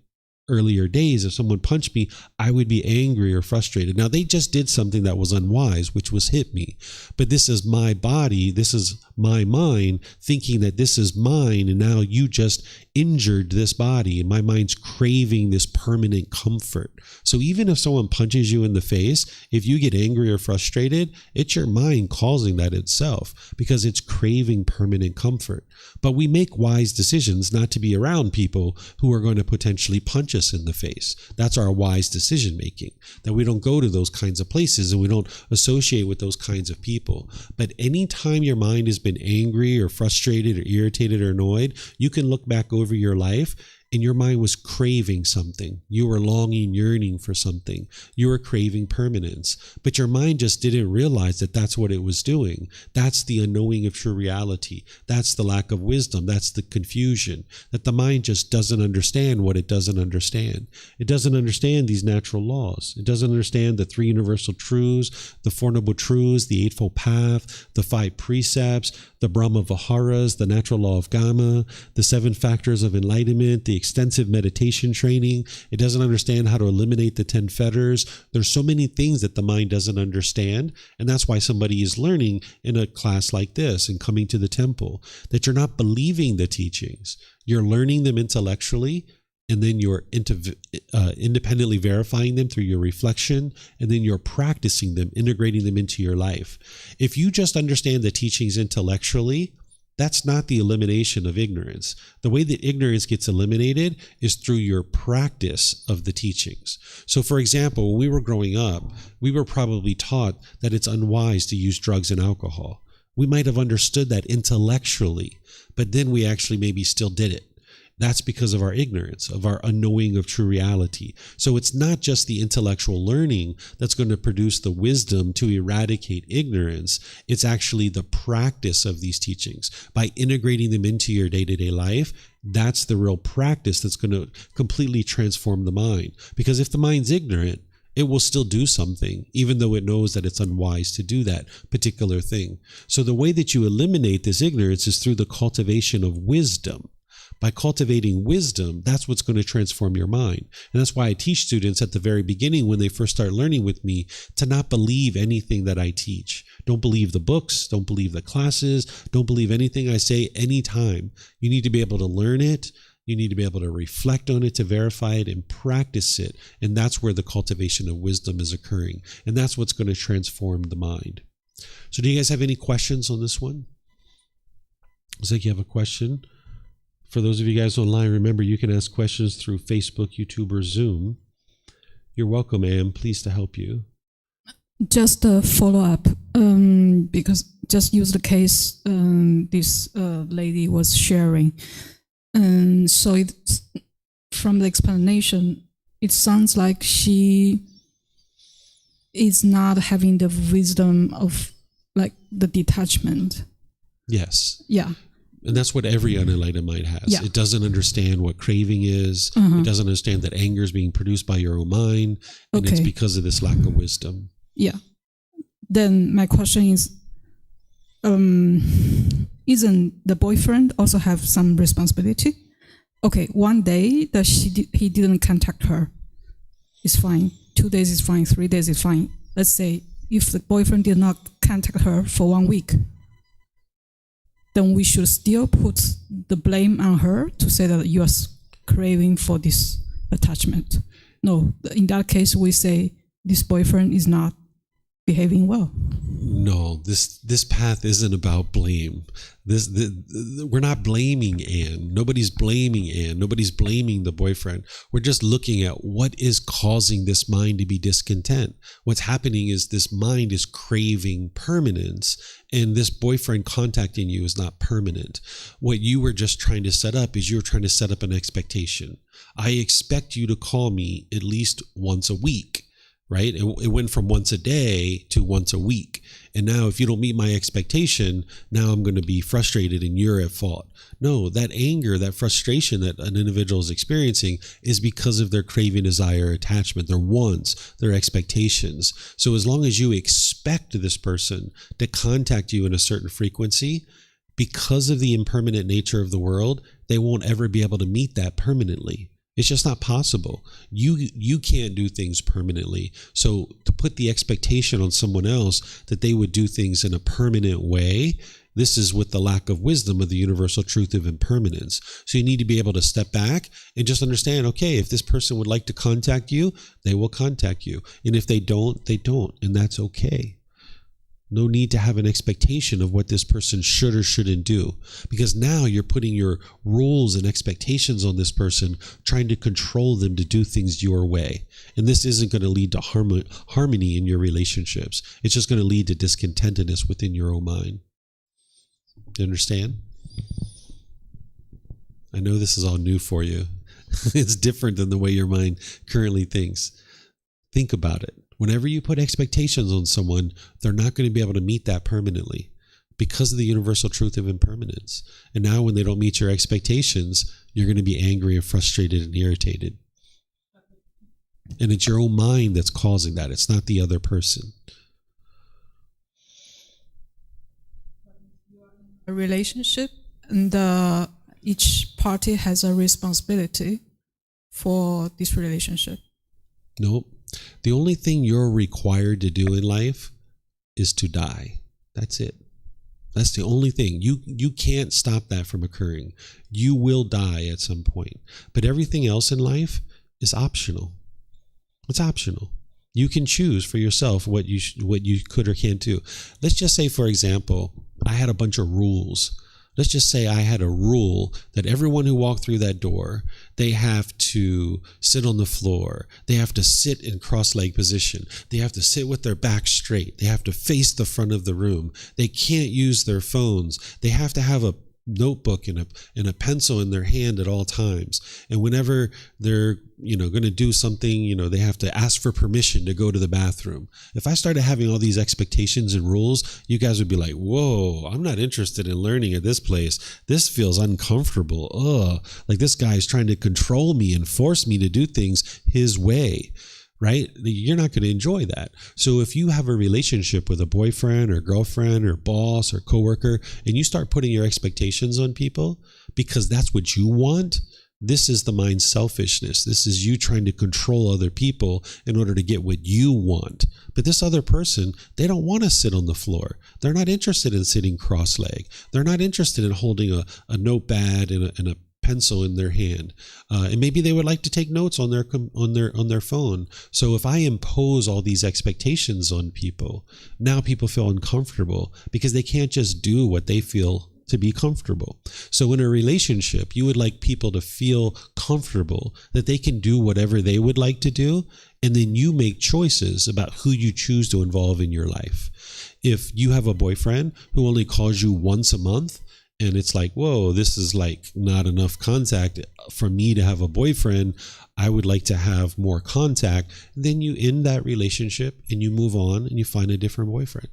earlier days, if someone punched me, I would be angry or frustrated. Now, they just did something that was unwise, which was hit me. But this is my body, this is my mind thinking that this is mine, and now you just injured this body, and my mind's craving this permanent comfort. So even if someone punches you in the face, if you get angry or frustrated, it's your mind causing that itself, because it's craving permanent comfort. But we make wise decisions not to be around people who are going to potentially punch us in the face. That's our wise decision making, that we don't go to those kinds of places and we don't associate with those kinds of people. But anytime your mind has been angry or frustrated or irritated or annoyed, you can look back over your life and your mind was craving something. You were longing, yearning for something. You were craving permanence. But your mind just didn't realize that that's what it was doing. That's the unknowing of true reality. That's the lack of wisdom. That's the confusion. That the mind just doesn't understand what it doesn't understand. It doesn't understand these natural laws. It doesn't understand the three universal truths, the Four Noble Truths, the Eightfold Path, the five precepts, the Brahma Viharas, the natural law of Gamma, the seven factors of enlightenment, the extensive meditation training. It doesn't understand how to eliminate the 10 fetters. There's so many things that the mind doesn't understand. And that's why somebody is learning in a class like this and coming to the temple, that you're not believing the teachings. You're learning them intellectually, and then you're independently verifying them through your reflection, and then you're practicing them, integrating them into your life. If you just understand the teachings intellectually, that's not the elimination of ignorance. The way that ignorance gets eliminated is through your practice of the teachings. So, for example, when we were growing up, we were probably taught that it's unwise to use drugs and alcohol. We might have understood that intellectually, but then we actually maybe still did it. That's because of our ignorance, of our unknowing of true reality. So it's not just the intellectual learning that's going to produce the wisdom to eradicate ignorance. It's actually the practice of these teachings. By integrating them into your day-to-day life, that's the real practice that's going to completely transform the mind. Because if the mind's ignorant, it will still do something, even though it knows that it's unwise to do that particular thing. So the way that you eliminate this ignorance is through the cultivation of wisdom. By cultivating wisdom, that's what's going to transform your mind. And that's why I teach students at the very beginning, when they first start learning with me, to not believe anything that I teach. Don't believe the books. Don't believe the classes. Don't believe anything I say anytime. You need to be able to learn it, You need to be able to reflect on it, to verify it, and practice it. And that's where the cultivation of wisdom is occurring. And that's what's going to transform the mind. So do you guys have any questions on this one? Looks like you have a question. For those of you guys online, remember you can ask questions through Facebook, YouTube, or Zoom. You're welcome, Am. Pleased to help you. Just a follow-up, because just use the case this lady was sharing. And so from the explanation, it sounds like she is not having the wisdom of like the detachment. Yes. Yeah. And that's what every unenlightened mind has. Yeah. It doesn't understand what craving is. It doesn't understand that anger is being produced by your own mind. And it's because of this lack of wisdom. Yeah. Then my question is, isn't the boyfriend also have some responsibility? Okay, one day that he didn't contact her, it's fine. 2 days is fine. 3 days is fine. Let's say if the boyfriend did not contact her for 1 week, then we should still put the blame on her to say that you are craving for this attachment. No, in that case, we say this boyfriend is not behaving well. No, this path isn't about blame. We're not blaming Anne. Nobody's blaming Anne. Nobody's blaming the boyfriend. We're just looking at what is causing this mind to be discontent. What's happening is this mind is craving permanence, and this boyfriend contacting you is not permanent. What you were just trying to set up is you're trying to set up an expectation. I expect you to call me at least once a week. Right? It went from once a day to once a week. And now if you don't meet my expectation, now I'm going to be frustrated and you're at fault. No, that anger, that frustration that an individual is experiencing is because of their craving, desire, attachment, their wants, their expectations. So as long as you expect this person to contact you in a certain frequency, because of the impermanent nature of the world, they won't ever be able to meet that permanently. It's just not possible. You can't do things permanently. So to put the expectation on someone else that they would do things in a permanent way, this is with the lack of wisdom of the universal truth of impermanence. So you need to be able to step back and just understand, okay, if this person would like to contact you, they will contact you. And if they don't, they don't. And that's okay. No need to have an expectation of what this person should or shouldn't do, because now you're putting your rules and expectations on this person, trying to control them to do things your way. And this isn't going to lead to harmony in your relationships. It's just going to lead to discontentedness within your own mind. You understand? I know this is all new for you. It's different than the way your mind currently thinks. Think about it. Whenever you put expectations on someone, they're not going to be able to meet that permanently because of the universal truth of impermanence. And now when they don't meet your expectations, you're going to be angry and frustrated and irritated. And it's your own mind that's causing that. It's not the other person. A relationship, and each party has a responsibility for this relationship. Nope. The only thing you're required to do in life is to die. That's it. That's the only thing. You can't stop that from occurring. You will die at some point. But everything else in life is optional. It's optional. You can choose for yourself what you could or can't do. Let's just say, for example, I had a bunch of rules. Let's just say I had a rule that everyone who walked through that door, they have to sit on the floor. They have to sit in cross-leg position. They have to sit with their back straight. They have to face the front of the room. They can't use their phones. They have to have a notebook and a pencil in their hand at all times. And whenever they're, going to do something, they have to ask for permission to go to the bathroom. If I started having all these expectations and rules, you guys would be like, whoa, I'm not interested in learning at this place. This feels uncomfortable. Ugh, like this guy is trying to control me and force me to do things his way. Right? You're not going to enjoy that. So if you have a relationship with a boyfriend or girlfriend or boss or coworker, and you start putting your expectations on people because that's what you want, this is the mind's selfishness. This is you trying to control other people in order to get what you want. But this other person, they don't want to sit on the floor. They're not interested in sitting cross-legged. They're not interested in holding a notepad and a pencil in their hand, and maybe they would like to take notes on their phone. So if I impose all these expectations on people, now people feel uncomfortable because they can't just do what they feel to be comfortable. So in a relationship, you would like people to feel comfortable that they can do whatever they would like to do, and then you make choices about who you choose to involve in your life. If you have a boyfriend who only calls you once a month, and it's like, whoa, this is like not enough contact for me to have a boyfriend, I would like to have more contact, then you end that relationship and you move on and you find a different boyfriend.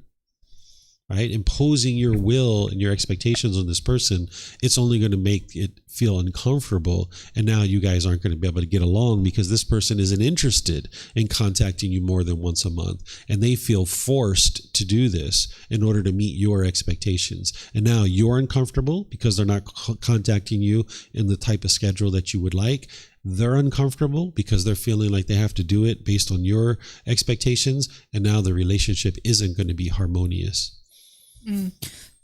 Right? Imposing your will and your expectations on this person, it's only going to make it feel uncomfortable. And now you guys aren't going to be able to get along because this person isn't interested in contacting you more than once a month. And they feel forced to do this in order to meet your expectations. And now you're uncomfortable because they're not contacting you in the type of schedule that you would like. They're uncomfortable because they're feeling like they have to do it based on your expectations. And now the relationship isn't going to be harmonious.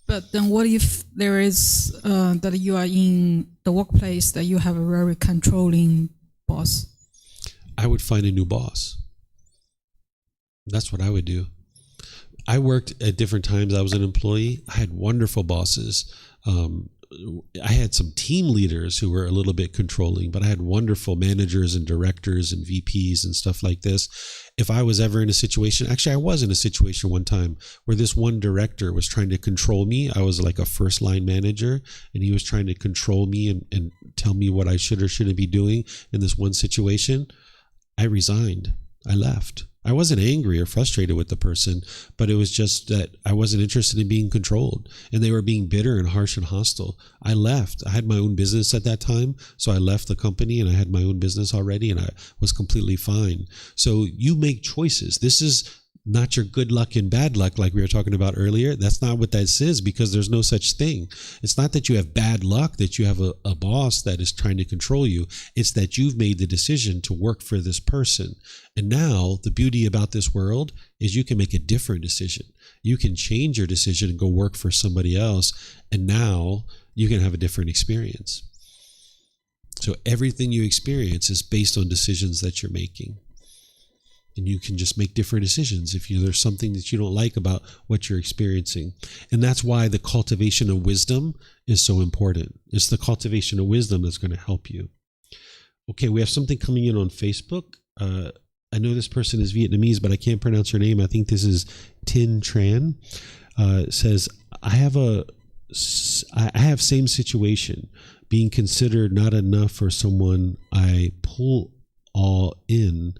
But then what if there is that you are in the workplace that you have a very controlling boss? I would find a new boss. That's what I would do. I worked at different times. I was an employee. I had wonderful bosses. I had some team leaders who were a little bit controlling, but I had wonderful managers and directors and VPs and stuff like this. If I was ever in a situation, actually I was in a situation one time where this one director was trying to control me. I was like a first line manager and he was trying to control me and tell me what I should or shouldn't be doing in this one situation. I resigned. I left. I wasn't angry or frustrated with the person, but it was just that I wasn't interested in being controlled and they were being bitter and harsh and hostile. I left. I had my own business at that time. So I left the company and I had my own business already and I was completely fine. So you make choices. This is not your good luck and bad luck like we were talking about earlier. That's not what that says because there's no such thing. It's not that you have bad luck, that you have a boss that is trying to control you. It's that you've made the decision to work for this person. And now the beauty about this world is you can make a different decision. You can change your decision and go work for somebody else. And now you can have a different experience. So everything you experience is based on decisions that you're making. And you can just make different decisions if there's something that you don't like about what you're experiencing. And that's why the cultivation of wisdom is so important. It's the cultivation of wisdom that's going to help you. Okay, we have something coming in on Facebook. I know this person is Vietnamese, but I can't pronounce her name. I think this is Tin Tran. It says, I have same situation, being considered not enough for someone I pull all in.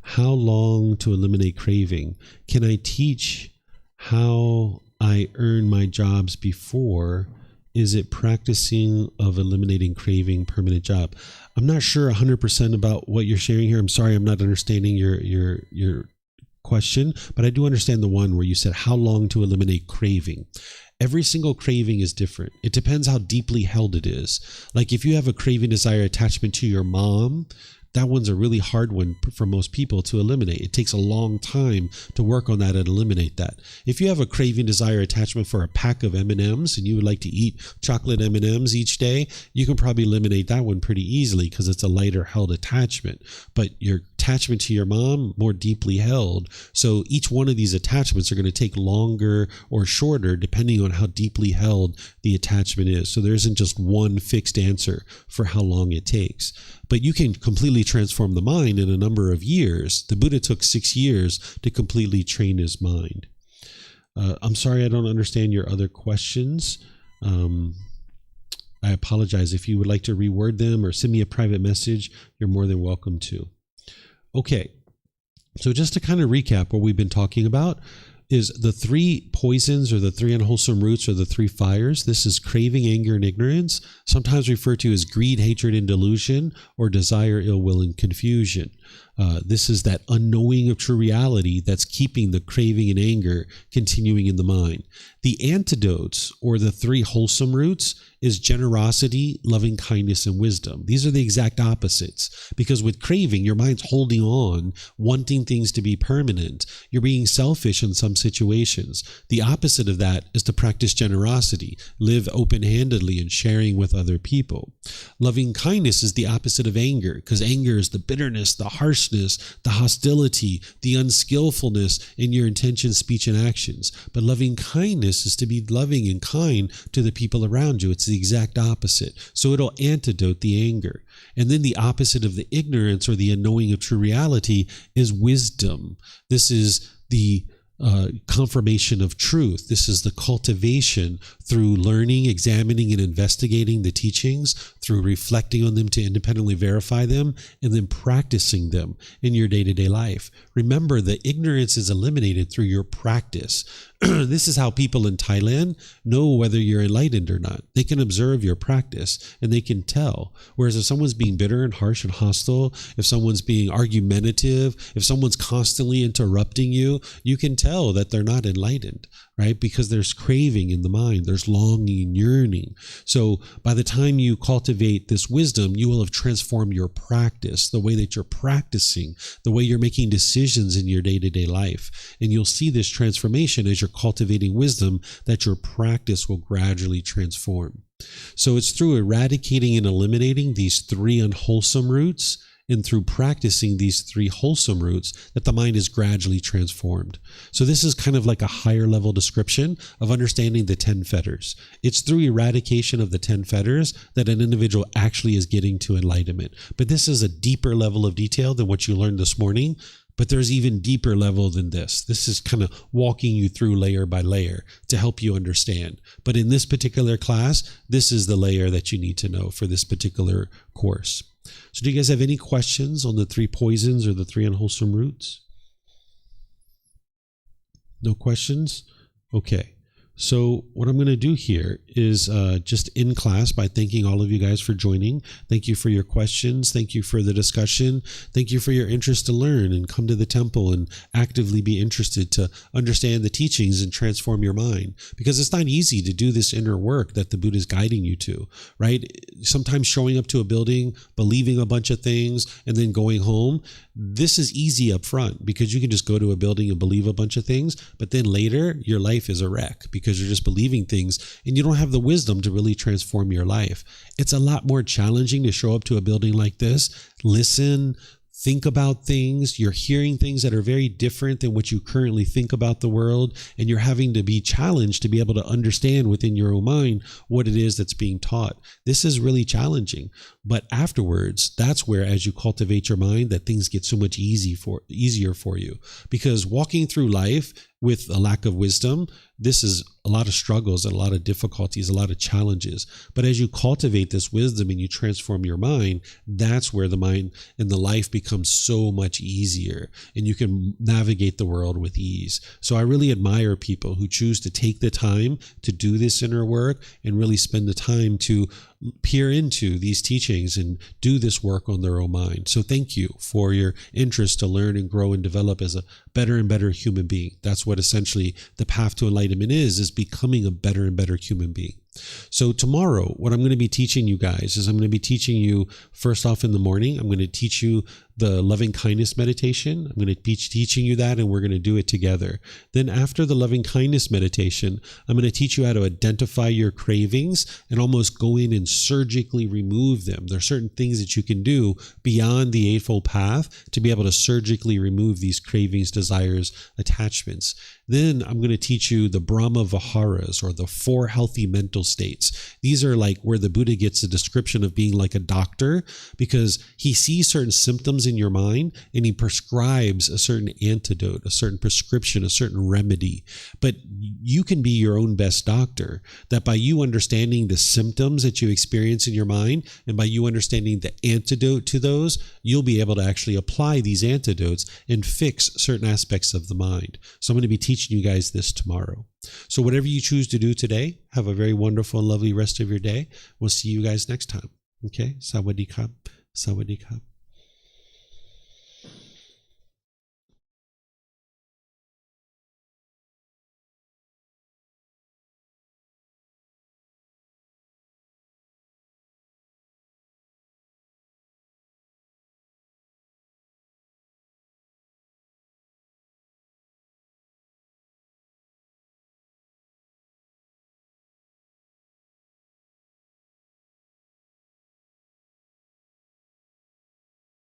How long to eliminate craving? Can I teach how I earn my jobs before? Is it practicing of eliminating craving permanent job? I'm not sure 100% about what you're sharing here. I'm sorry, I'm not understanding your question, but I do understand the one where you said how long to eliminate craving. Every single craving is different. It depends how deeply held it is. Like if you have a craving, desire, attachment to your mom, that one's a really hard one for most people to eliminate. It takes a long time to work on that and eliminate that. If you have a craving, desire, attachment for a pack of M&Ms and you would like to eat chocolate M&Ms each day, you can probably eliminate that one pretty easily because it's a lighter held attachment. But your attachment to your mom, more deeply held. So each one of these attachments are going to take longer or shorter depending on how deeply held the attachment is. So there isn't just one fixed answer for how long it takes. But you can completely transform the mind in a number of years. The Buddha took 6 years to completely train his mind. I'm sorry, I don't understand your other questions. I apologize. If you would like to reword them or send me a private message, you're more than welcome to. Okay, so just to kind of recap what we've been talking about is the 3 poisons or the 3 unwholesome roots or the 3 fires. This is craving, anger, and ignorance, sometimes referred to as greed, hatred, and delusion, or desire, ill will, and confusion. This is that unknowing of true reality that's keeping the craving and anger continuing in the mind. The antidotes, or the three wholesome roots, is generosity, loving kindness, and wisdom. These are the exact opposites, because with craving, your mind's holding on, wanting things to be permanent. You're being selfish in some situations. The opposite of that is to practice generosity, live open-handedly and sharing with other people. Loving kindness is the opposite of anger, because anger is the bitterness, the harshness, the hostility, the unskillfulness in your intention, speech, and actions. But loving kindness is to be loving and kind to the people around you. It's the exact opposite. So it'll antidote the anger. And then the opposite of the ignorance or the unknowing of true reality is wisdom. This is the confirmation of truth. This is the cultivation through learning, examining, and investigating the teachings, through reflecting on them to independently verify them, and then practicing them in your day-to-day life. Remember, the ignorance is eliminated through your practice. This is how people in Thailand know whether you're enlightened or not. They can observe your practice and they can tell. Whereas if someone's being bitter and harsh and hostile, if someone's being argumentative, if someone's constantly interrupting you, you can tell that they're not enlightened, right? Because there's craving in the mind, there's longing and yearning. So by the time you cultivate this wisdom, you will have transformed your practice, the way that you're practicing, the way you're making decisions in your day-to-day life. And you'll see this transformation as you're cultivating wisdom, that your practice will gradually transform. So it's through eradicating and eliminating these three unwholesome roots, and through practicing these three wholesome roots, that the mind is gradually transformed. So this is kind of like a higher level description of understanding the 10 fetters. It's through eradication of the 10 fetters that an individual actually is getting to enlightenment. But this is a deeper level of detail than what you learned this morning. But there's even deeper level than this. This is kind of walking you through layer by layer to help you understand. But in this particular class, this is the layer that you need to know for this particular course. So do you guys have any questions on the three poisons or the three unwholesome roots? No questions? Okay. So what I'm going to do here is just end class by thanking all of you guys for joining. Thank you for your questions. Thank you for the discussion. Thank you for your interest to learn and come to the temple and actively be interested to understand the teachings and transform your mind. Because it's not easy to do this inner work that the Buddha is guiding you to, right? Sometimes showing up to a building, believing a bunch of things, and then going home. This is easy up front because you can just go to a building and believe a bunch of things, but then later your life is a wreck because you're just believing things and you don't have the wisdom to really transform your life. It's a lot more challenging to show up to a building like this, listen, think about things. You're hearing things that are very different than what you currently think about the world, and you're having to be challenged to be able to understand within your own mind what it is that's being taught. This is really challenging, but afterwards, that's where, as you cultivate your mind, that things get so much easier for you. Because walking through life with a lack of wisdom, this is a lot of struggles and a lot of difficulties, a lot of challenges. But as you cultivate this wisdom and you transform your mind, that's where the mind and the life becomes so much easier, and you can navigate the world with ease. So I really admire people who choose to take the time to do this inner work and really spend the time to peer into these teachings and do this work on their own mind. So thank you for your interest to learn and grow and develop as a better and better human being. That's what essentially the path to enlightenment is becoming a better and better human being. So tomorrow, what I'm going to be teaching you guys is I'm going to be teaching you, first off in the morning, I'm going to teach you the loving kindness meditation. I'm going to be teaching you that, and we're going to do it together. Then after the loving kindness meditation, I'm going to teach you how to identify your cravings and almost go in and surgically remove them. There are certain things that you can do beyond the Eightfold Path to be able to surgically remove these cravings, desires, attachments. Then I'm going to teach you the Brahma Viharas, or the 4 healthy mental states. These are like where the Buddha gets a description of being like a doctor, because he sees certain symptoms in your mind and he prescribes a certain antidote, a certain prescription, a certain remedy. But you can be your own best doctor, that by you understanding the symptoms that you experience in your mind and by you understanding the antidote to those, you'll be able to actually apply these antidotes and fix certain aspects of the mind. So I'm going to be teaching you guys this tomorrow. So whatever you choose to do today, have a very wonderful and lovely rest of your day. We'll see you guys next time. Okay? Sawadee Krap. Sawadee Krap.